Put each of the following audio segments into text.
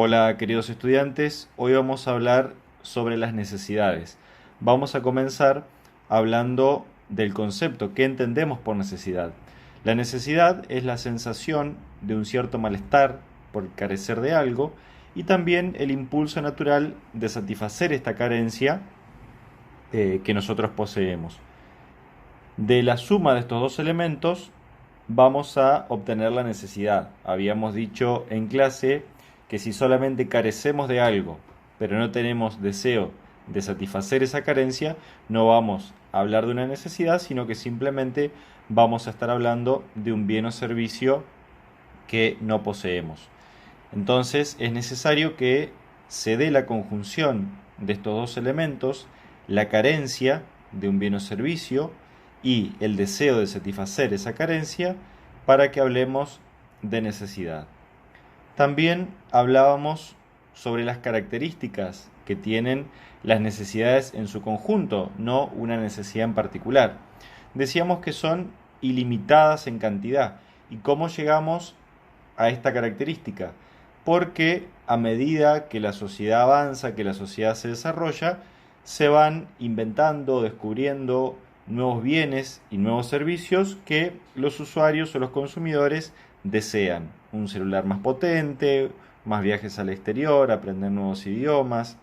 Hola queridos estudiantes, hoy vamos a hablar sobre las necesidades. Vamos a comenzar hablando del concepto, ¿qué entendemos por necesidad? La necesidad es la sensación de un cierto malestar por carecer de algo y también el impulso natural de satisfacer esta carencia que nosotros poseemos. De la suma de estos dos elementos vamos a obtener la necesidad. Habíamos dicho en clase que si solamente carecemos de algo, pero no tenemos deseo de satisfacer esa carencia, no vamos a hablar de una necesidad, sino que simplemente vamos a estar hablando de un bien o servicio que no poseemos. Entonces es necesario que se dé la conjunción de estos dos elementos, la carencia de un bien o servicio y el deseo de satisfacer esa carencia, para que hablemos de necesidad. También hablábamos sobre las características que tienen las necesidades en su conjunto, no una necesidad en particular. Decíamos que son ilimitadas en cantidad. ¿Y cómo llegamos a esta característica? Porque a medida que la sociedad avanza, que la sociedad se desarrolla, se van inventando, descubriendo nuevos bienes y nuevos servicios que los usuarios o los consumidores desean. Un celular más potente, más viajes al exterior, aprender nuevos idiomas,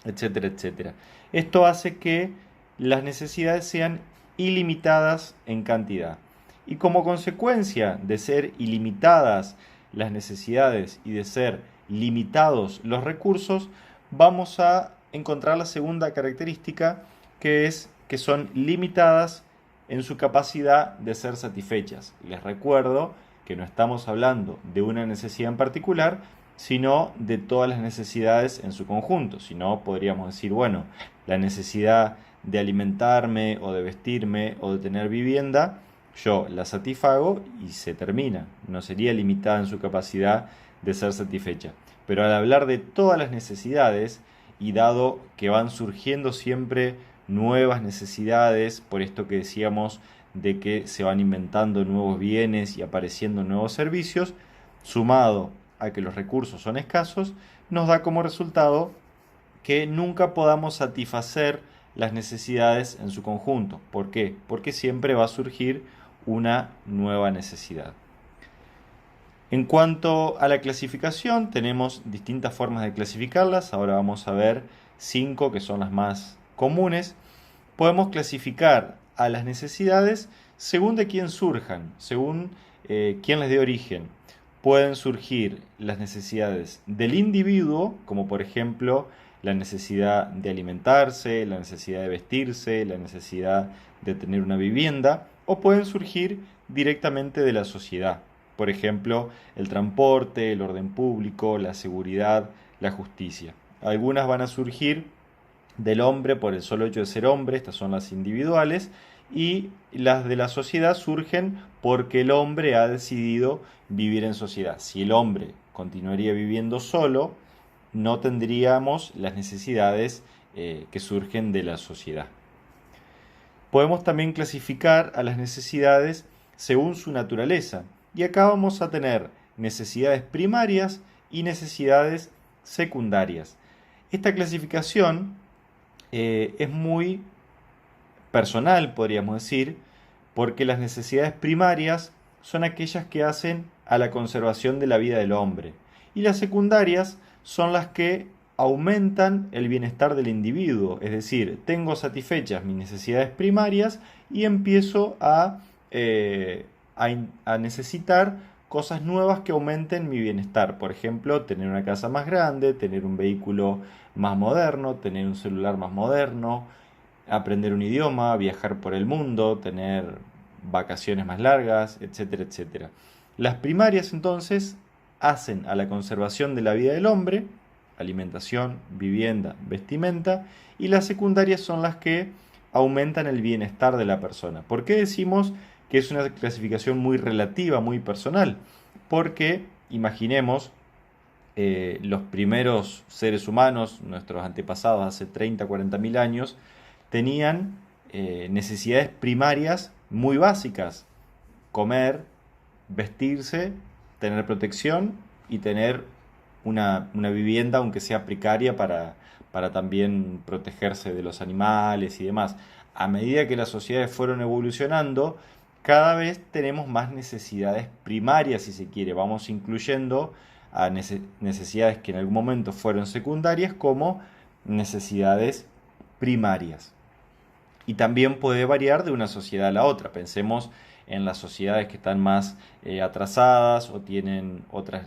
etcétera, etcétera. Esto hace que las necesidades sean ilimitadas en cantidad. Y como consecuencia de ser ilimitadas las necesidades y de ser limitados los recursos, vamos a encontrar la segunda característica, que es que son limitadas en su capacidad de ser satisfechas. Les recuerdo que no estamos hablando de una necesidad en particular, sino de todas las necesidades en su conjunto. Si no, podríamos decir, bueno, la necesidad de alimentarme o de vestirme o de tener vivienda, yo la satisfago y se termina. No sería limitada en su capacidad de ser satisfecha. Pero al hablar de todas las necesidades, y dado que van surgiendo siempre nuevas necesidades, por esto que decíamos de que se van inventando nuevos bienes y apareciendo nuevos servicios, sumado a que los recursos son escasos, nos da como resultado que nunca podamos satisfacer las necesidades en su conjunto. ¿Por qué? Porque siempre va a surgir una nueva necesidad. En cuanto a la clasificación, tenemos distintas formas de clasificarlas. Ahora vamos a ver 5 que son las más comunes. Podemos clasificar a las necesidades según de quién surjan, según quién les dé origen. Pueden surgir las necesidades del individuo, como por ejemplo la necesidad de alimentarse, la necesidad de vestirse, la necesidad de tener una vivienda, o pueden surgir directamente de la sociedad. Por ejemplo, el transporte, el orden público, la seguridad, la justicia. Algunas van a surgir del hombre por el solo hecho de ser hombre, estas son las individuales, y las de la sociedad surgen porque el hombre ha decidido vivir en sociedad. Si el hombre continuaría viviendo solo, no tendríamos las necesidades que surgen de la sociedad. Podemos también clasificar a las necesidades según su naturaleza. Y acá vamos a tener necesidades primarias y necesidades secundarias. Esta clasificación es muy personal, podríamos decir, porque las necesidades primarias son aquellas que hacen a la conservación de la vida del hombre. Y las secundarias son las que aumentan el bienestar del individuo. Es decir, tengo satisfechas mis necesidades primarias y empiezo a necesitar cosas nuevas que aumenten mi bienestar. Por ejemplo, tener una casa más grande, tener un vehículo más moderno, tener un celular más moderno, aprender un idioma, viajar por el mundo, tener vacaciones más largas, etcétera, etcétera. Las primarias entonces hacen a la conservación de la vida del hombre, alimentación, vivienda, vestimenta, y las secundarias son las que aumentan el bienestar de la persona. ¿Por qué decimos que es una clasificación muy relativa, muy personal? Porque imaginemos los primeros seres humanos, nuestros antepasados hace 30, 40 mil años, tenían necesidades primarias muy básicas: comer, vestirse, tener protección y tener una vivienda, aunque sea precaria, para también protegerse de los animales y demás. A medida que las sociedades fueron evolucionando, cada vez tenemos más necesidades primarias, si se quiere. Vamos incluyendo a necesidades que en algún momento fueron secundarias como necesidades primarias. Y también puede variar de una sociedad a la otra. Pensemos en las sociedades que están más atrasadas o tienen otras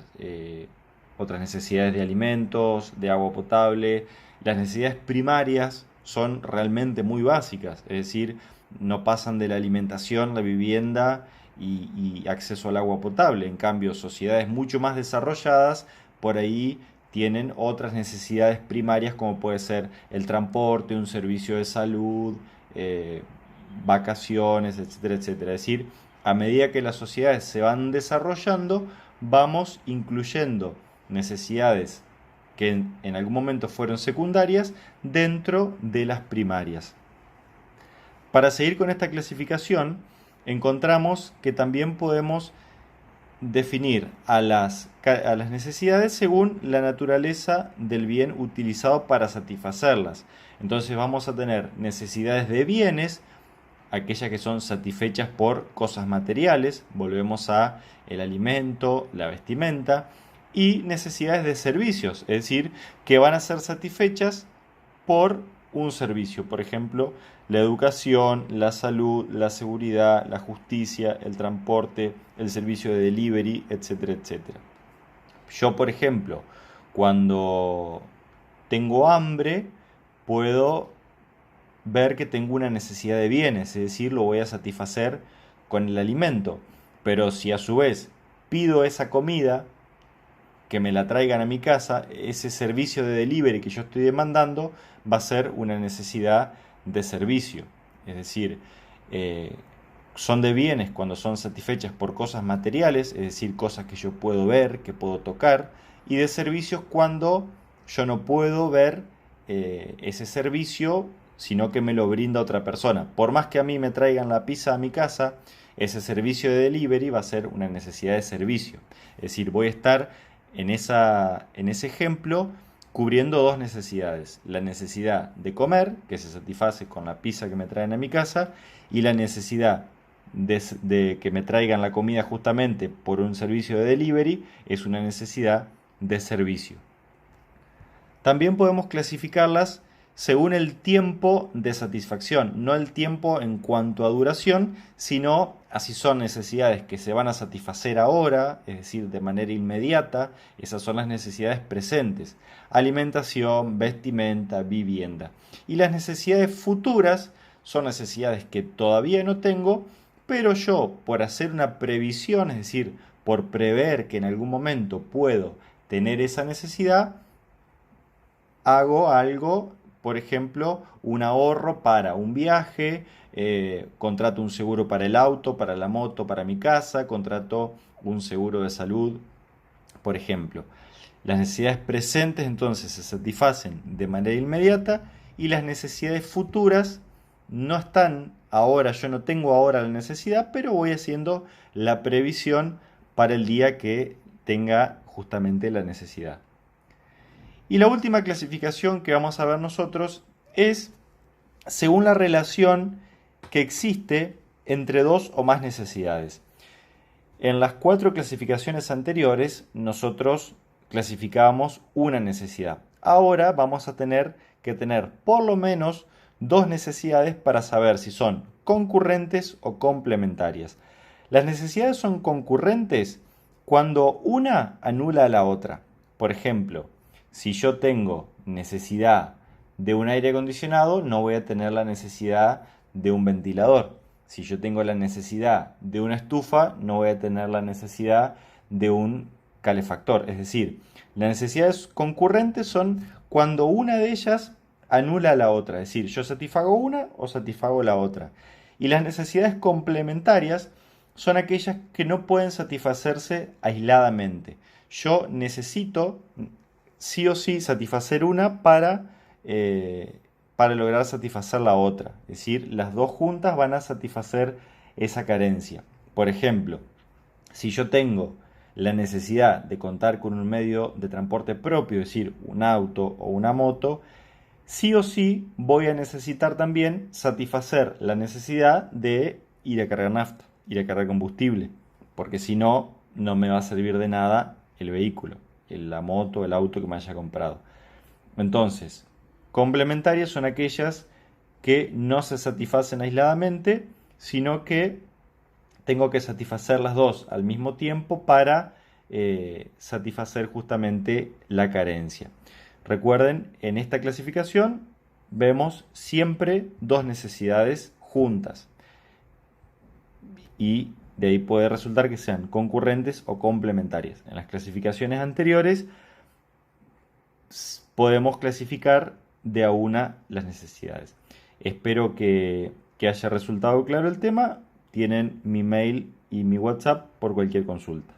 necesidades de alimentos, de agua potable. Las necesidades primarias son realmente muy básicas, es decir, no pasan de la alimentación, la vivienda y acceso al agua potable. En cambio, sociedades mucho más desarrolladas por ahí tienen otras necesidades primarias como puede ser el transporte, un servicio de salud, eh, vacaciones, etcétera, etcétera. Es decir, a medida que las sociedades se van desarrollando, vamos incluyendo necesidades que en algún momento fueron secundarias dentro de las primarias. Para seguir con esta clasificación, encontramos que también podemos definir a las necesidades según la naturaleza del bien utilizado para satisfacerlas. Entonces vamos a tener necesidades de bienes, aquellas que son satisfechas por cosas materiales, volvemos a el alimento, la vestimenta, y necesidades de servicios, es decir, que van a ser satisfechas por un servicio, por ejemplo, la educación, la salud, la seguridad, la justicia, el transporte, el servicio de delivery, etcétera, etcétera. Yo, por ejemplo, cuando tengo hambre, puedo ver que tengo una necesidad de bienes, es decir, lo voy a satisfacer con el alimento. Pero si a su vez pido esa comida, que me la traigan a mi casa, ese servicio de delivery que yo estoy demandando va a ser una necesidad de servicio. Es decir, son de bienes cuando son satisfechas por cosas materiales, es decir, cosas que yo puedo ver, que puedo tocar, y de servicios cuando yo no puedo ver ese servicio, sino que me lo brinda otra persona. Por más que a mí me traigan la pizza a mi casa, ese servicio de delivery va a ser una necesidad de servicio. Es decir, voy a estar en ese ejemplo cubriendo dos necesidades. La necesidad de comer, que se satisface con la pizza que me traen a mi casa, y la necesidad de que me traigan la comida justamente por un servicio de delivery, es una necesidad de servicio. También podemos clasificarlas según el tiempo de satisfacción, no el tiempo en cuanto a duración, sino así son necesidades que se van a satisfacer ahora, es decir, de manera inmediata, esas son las necesidades presentes, alimentación, vestimenta, vivienda. Y las necesidades futuras son necesidades que todavía no tengo, pero yo, por hacer una previsión, es decir, por prever que en algún momento puedo tener esa necesidad, hago algo, por ejemplo, un ahorro para un viaje, contrato un seguro para el auto, para la moto, para mi casa, contrato un seguro de salud, por ejemplo. Las necesidades presentes entonces se satisfacen de manera inmediata y las necesidades futuras no están ahora, yo no tengo ahora la necesidad, pero voy haciendo la previsión para el día que tenga justamente la necesidad. Y la última clasificación que vamos a ver nosotros es según la relación que existe entre dos o más necesidades. En las 4 clasificaciones anteriores nosotros clasificábamos una necesidad. Ahora vamos a tener que tener por lo menos 2 necesidades para saber si son concurrentes o complementarias. Las necesidades son concurrentes cuando una anula a la otra. Por ejemplo, si yo tengo necesidad de un aire acondicionado, no voy a tener la necesidad de un ventilador. Si yo tengo la necesidad de una estufa, no voy a tener la necesidad de un calefactor. Es decir, las necesidades concurrentes son cuando una de ellas anula a la otra. Es decir, yo satisfago una o satisfago la otra. Y las necesidades complementarias son aquellas que no pueden satisfacerse aisladamente. Yo necesito sí o sí satisfacer una para lograr satisfacer la otra. Es decir, las dos juntas van a satisfacer esa carencia. Por ejemplo, si yo tengo la necesidad de contar con un medio de transporte propio, es decir, un auto o una moto, sí o sí voy a necesitar también satisfacer la necesidad de ir a cargar nafta, ir a cargar combustible, porque si no, no me va a servir de nada el vehículo, la moto, el auto que me haya comprado. Entonces, complementarias son aquellas que no se satisfacen aisladamente, sino que tengo que satisfacer las dos al mismo tiempo para satisfacer justamente la carencia. Recuerden, en esta clasificación vemos siempre dos necesidades juntas y de ahí puede resultar que sean concurrentes o complementarias. En las clasificaciones anteriores podemos clasificar de a una las necesidades. Espero que haya resultado claro el tema. Tienen mi mail y mi WhatsApp por cualquier consulta.